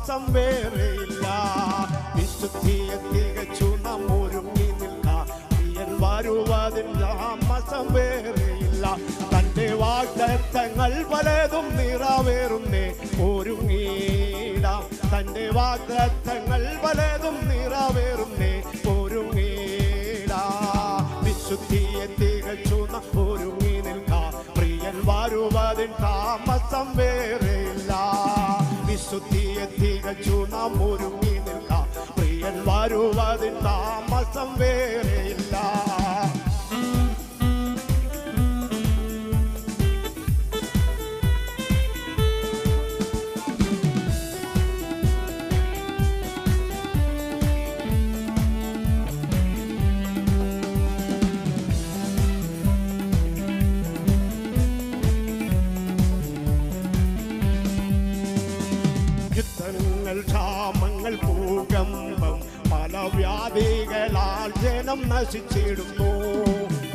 താമസം വേറെയില്ല. വിശുദ്ധിയെ തികച്ചു നാം ഒരുങ്ങി നിൽക്കാം. പ്രിയൻ വരുവതിൻ താമസം വേറെയില്ല. തന്റെ വാഗ്ദത്തങ്ങൾ പലതും നിറവേറുന്നേ ഒരുങ്ങിടാം. തന്റെ വാഗ്ദത്തങ്ങൾ പലതും നിറവേറുന്നേ ഒരുങ്ങിടാം. വിശുദ്ധിയെ തികച്ചു നാം ഒരുങ്ങി നിൽക്കാം. പ്രിയൻ വരുവതിൻ താമസം വേറെയില്ല. വിശുദ്ധിയെ തികച്ചു നാം ഒരുങ്ങി നിൽക്കാം. പ്രിയൻ വരുവതിൻ താമസം വേറെയില്ല. ക്ഷാമങ്ങൾ ഭൂകമ്പം പല വ്യാധികളാൽ ജനം നശിച്ചിടുന്നു.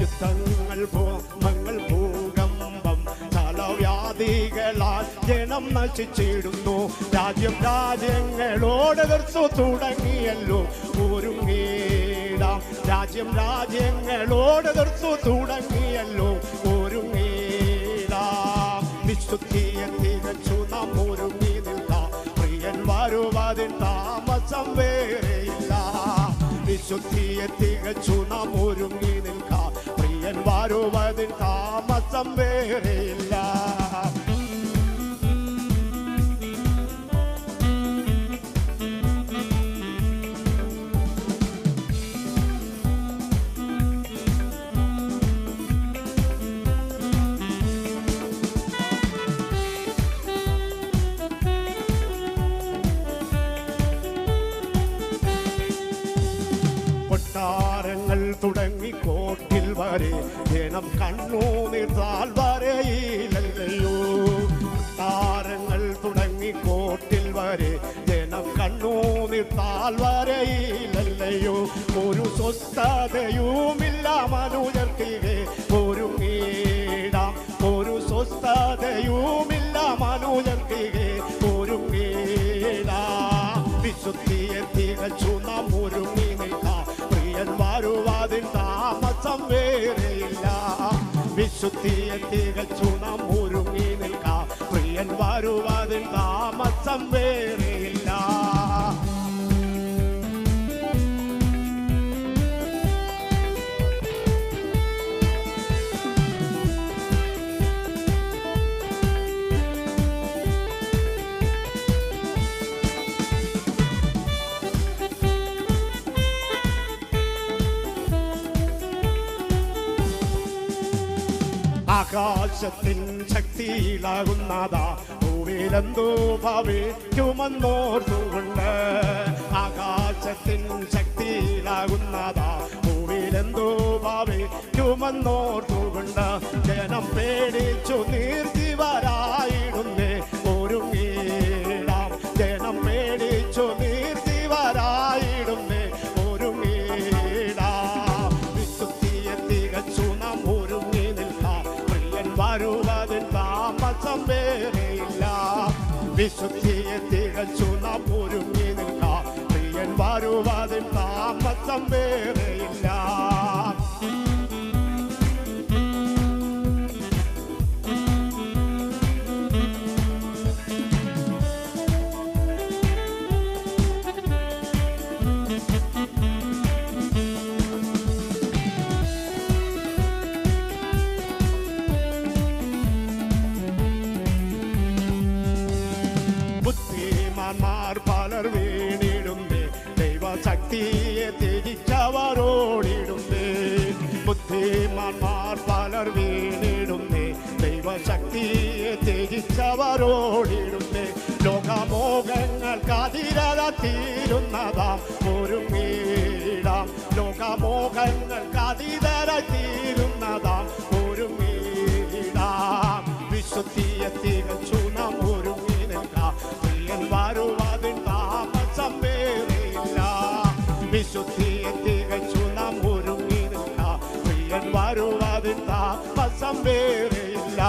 യുദ്ധങ്ങൾ ഭൂകമ്പങ്ങൾ ഭൂകമ്പം പല വ്യാധികളാൽ ജനം നശിച്ചിടുന്നു. രാജ്യം രാജ്യങ്ങളോട് എതിർത്തു തുടങ്ങിയല്ലോ ഒരുങ്ങിടാം. രാജ്യം രാജ്യങ്ങളോട് എതിർത്തു തുടങ്ങിയല്ലോ ഒരുങ്ങിടാം. വിശുദ്ധിയെ തികച്ചു നാം ഒരുങ്ങി നിൽക്കാം. പ്രിയൻ വരുവതിൻ താമസം വേറെയില്ല. വിശുദ്ധിയെ തികച്ചു നാം ഒരുങ്ങി നിൽക്കാം. പ്രിയൻ വരുവതിൻ താമസം വേറെയില്ല. കൊട്ടാരങ്ങൾ തുടങ്ങി കോട്ടിൽ വരെ ജനം കണ്ണുനീർത്താൽ വരെയില്ലയോ. കൊട്ടാരങ്ങൾ തുടങ്ങി കോട്ടിൽ വരെ ജനം കണ്ണുനീർത്താൽ വരെയില്ലയോ. ഒരു സ്വസ്ഥതയുമില്ല മനുജർത്തികെ ഒരുങ്ങിടാം. ഒരു സ്വസ്ഥതയുമില്ല മനുജർത്തികെ ഒരുങ്ങിടാം. വിശുദ്ധിയെ തികച്ചു നാം ഒരുങ്ങി നിൽക്കാം. പ്രിയൻ വരുവതിൻ താമസം വേറെയില്ല. വിശുദ്ധിയെ തികച്ചു നാം ഒരുങ്ങി നിൽക്കാം. പ്രിയൻ വരുവതിൻ താമസം വേറെയില്ല. ആകാശത്തിൻ ശക്തിയിലാകുന്നതാ ഭൂമിയിലെന്തോ ഭവിക്കുമെന്നോർത്തുകൊണ്ട്. ആകാശത്തിൻ ശക്തിയിലാകുന്നതാ ഭൂമിയിലെന്തോ ഭവിക്കുമെന്നോർത്തുകൊണ്ട്. ജനം പേടിച്ചു നീർത്തിവരായിടുന്നേ ഒരുങ്ങിടാം. ജനം പേടിച്ചു നീർത്തിവരായിടുന്നേ ഒരുങ്ങിടാം. വിശുദ്ധിയെ തികച്ചു നാം ഒരുങ്ങി നിൽക്കാം. വരുവതിൻ താമസം വേറെയില്ല. വിശുദ്ധിയെ തികച്ചു നാം ഒരുങ്ങി നിൽക്കാം. പ്രിയൻ വരുവതിൻ താമസം വേറെയില്ല. ബുദ്ധിമാന്മാർ പലർ വീണിടുന്നേ ദൈവശക്തിയെ ത്യജിച്ചവരോടിടുന്നേ. ബുദ്ധിമാന്മാർ പലർ വീണിടുന്നേ ദൈവശക്തിയെ ത്യജിച്ചവരോടിടുന്നേ. ലോകമോഹങ്ങൾക്ക് അതിരത തീരുന്നതാം ഒരുങ്ങിടാം. ലോകമോഹങ്ങൾക്ക് അതിരത തീരുന്നതാം ഒരുങ്ങിടാം. വിശുദ്ധിയെ തികച്ചു നാം ഒരുങ്ങി നിൽക്കാം. പ്രിയൻ വരുവതിൻ താമസം വേറെയില്ല. വിശുദ്ധിയെ തികച്ചു നാം ഒരുങ്ങി നിൽക്കാം. പ്രിയൻ വരുവതിൻ താമസം വേറെയില്ല.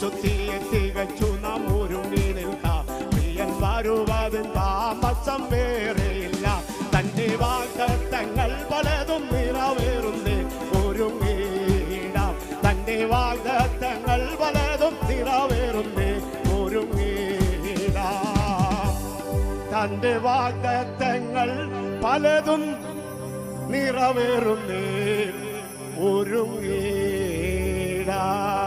വിശുദ്ധിയെ തികച്ചു നാം ഒരുങ്ങി നിൽക്കാം. പ്രിയൻ വരുവതിൻ താമസം വേറെയില്ല. തന്റെ വാഗ്ദത്തങ്ങൾ പലതും നിറവേറുന്നേ ഒരുങ്ങിയിടാം. തന്റെ വാഗ്ദത്തങ്ങൾ പലതും നിറവേറുന്നേ ഒരുങ്ങിയിടാം. തന്റെ വാഗ്ദത്തങ്ങൾ പലതും നിറവേറുന്നേ ഒരുങ്ങിയിടാം.